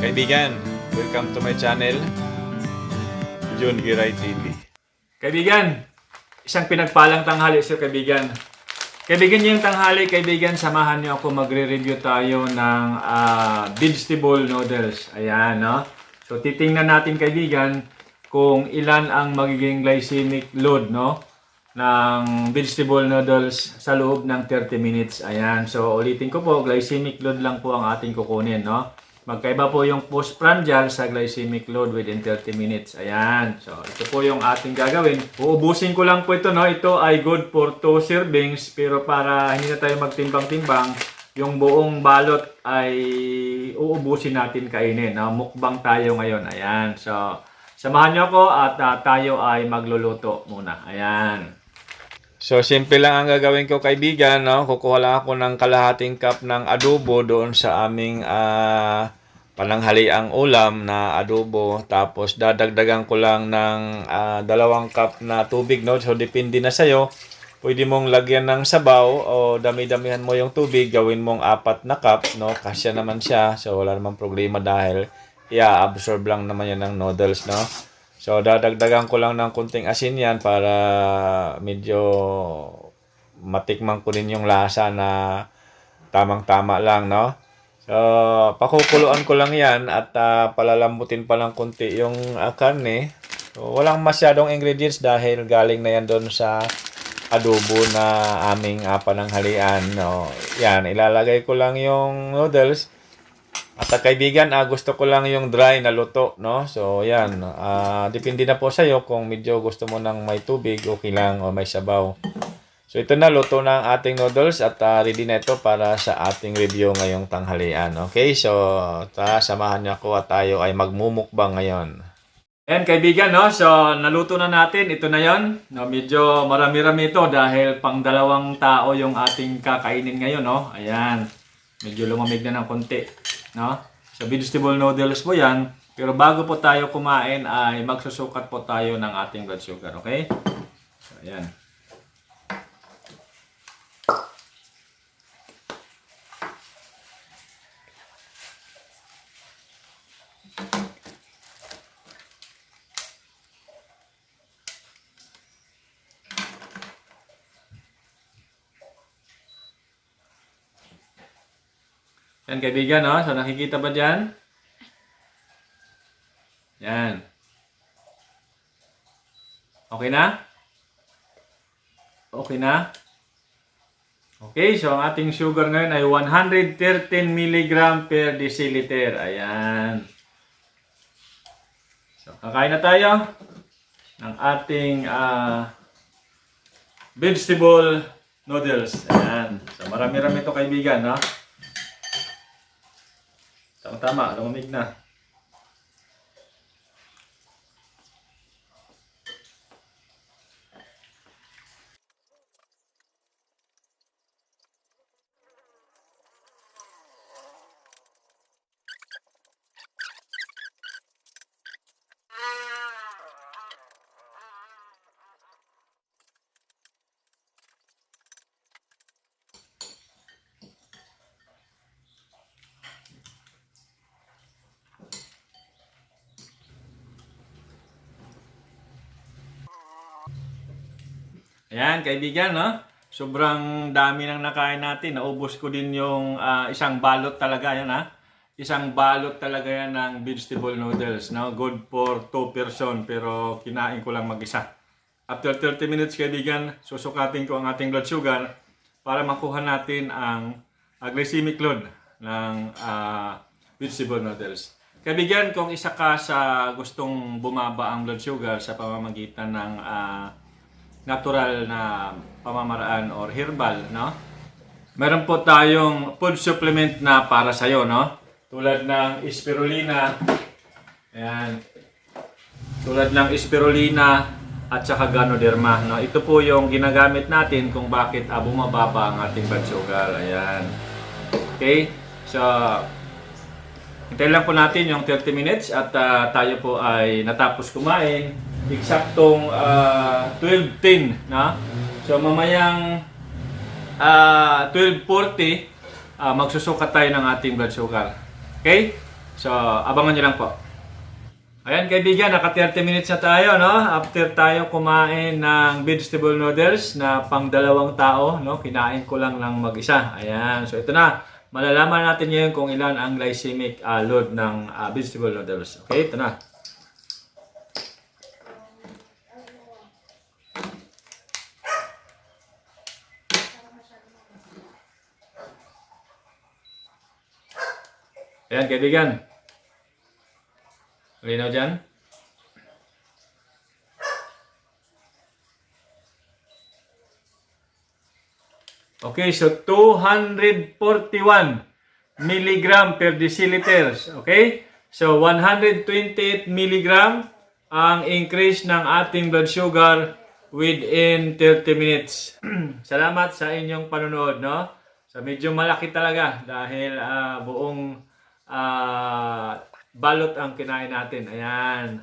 Kaibigan, welcome to my channel, Jun Giray TV. Kaibigan, isang pinagpalang tanghali sa kaibigan. Kaibigan niyong tanghali, kaibigan, samahan niyo ako magre-review tayo ng vegetable noodles. Ayan, no? So, titingnan natin, kaibigan, kung ilan ang magiging glycemic load, no? Ng vegetable noodles sa loob ng 30 minutes. Ayan. So, ulitin ko po, glycemic load lang po ang ating kukunin, no? Magkaiba po yung postprandial sa glycemic load within 30 minutes. Ayan. So, ito po yung ating gagawin. Uubusin ko lang po ito, no? Ito ay good for 2 servings. Pero para hindi na tayo magtimbang-timbang, yung buong balot ay uubusin natin kainin. No? Mukbang tayo ngayon. Ayan. So, samahan nyo ako at tayo ay magluluto muna. Ayan. So, simple lang ang gagawin ko, kaibigan, no? Kukuha lang ako ng kalahating cup ng adobo doon sa aming pananghaliang ulam na adobo. Tapos, dadagdagan ko lang ng 2 cup na tubig, no? So, depende na sa'yo. Pwede mong lagyan ng sabaw o dami-damihan mo yung tubig. Gawin mong 4 na cup, no? Kasya naman siya. So, wala namang problema dahil absorb lang naman yan ng noodles, no? So, dadagdagan ko lang ng kunting asin yan para medyo matikman ko din yung lasa na tamang-tama lang, no? So, pakukuluan ko lang yan at palalambutin pa lang kunti yung karne. So, walang masyadong ingredients dahil galing na yan doon sa adobo na aming pananghalian, no? Yan, ilalagay ko lang yung noodles. At kaibigan, gusto ko lang yung dry na luto, no? So, yan. Depende na po sa'yo kung medyo gusto mo ng may tubig, okay lang, o may sabaw. So, ito na, luto na ang ating noodles at ready na ito para sa ating review ngayong tanghalian. Okay? So, samahan niyo ako at tayo ay magmumukbang ngayon. Ayan, kaibigan, no? So, naluto na natin. Ito na yon. No, medyo marami-rami ito dahil pang 2 tao yung ating kakainin ngayon, no? Ayan. Medyo lumamig na ng konti. No? So, vegetable noodles po yan. Pero bago po tayo kumain ay magsusukat po tayo ng ating blood sugar. Okay? So, ayan. Yan, kaibigan, no? So, nakikita ba dyan? Yan. Okay na? Okay na? Okay, so ang ating sugar ngayon ay 113 mg per deciliter. Ayan. So, kakain na tayo ng ating vegetable noodles. Ayan. So, marami-rami ito, kaibigan, no? Tama, lumamig na. Ayan, kaibigan, no? Sobrang dami nang nakain natin. Naubos ko din yung isang balot talaga yan, ha? Isang balot talaga yan ng vegetable noodles, no? Good for 2 person, pero kinain ko lang mag-isa. After 30 minutes, kaibigan, susukatin ko ang ating blood sugar para makuha natin ang glycemic load ng vegetable noodles. Kaibigan, kung isa ka sa gustong bumaba ang blood sugar sa pamamagitan ng natural na pamamaraan or herbal, no? Meron po tayong food supplement na para sa iyo, no? Tulad ng spirulina. Ayan. Tulad ng spirulina at saka ganoderma, no? Ito po yung ginagamit natin kung bakit bumababa ang ating blood sugar. Ayan. Okay? So, hintayin lang po natin yung 30 minutes at tayo po ay natapos kumain. Eksaktong 12:10, na? So mamayang 12:40 magsusukat tayo ng ating blood sugar. Okay? So, abangan nyo lang po. Ayan kaibigan, naka 30 minutes na tayo, no? After tayo kumain ng vegetable noodles na pang 2 tao, no? Kinain ko lang ng mag-isa. Ayan, so ito na. Malalaman natin ngayon kung ilan ang glycemic load ng vegetable noodles. Okay, ito na. Ayan kaibigan. Malinaw dyan? Okay, so 241 milligram per deciliters. Okay? So 128 milligram ang increase ng ating blood sugar within 30 minutes. Salamat sa inyong panonood, no? So medyo malaki talaga dahil buong balot ang kinain natin. Ayan.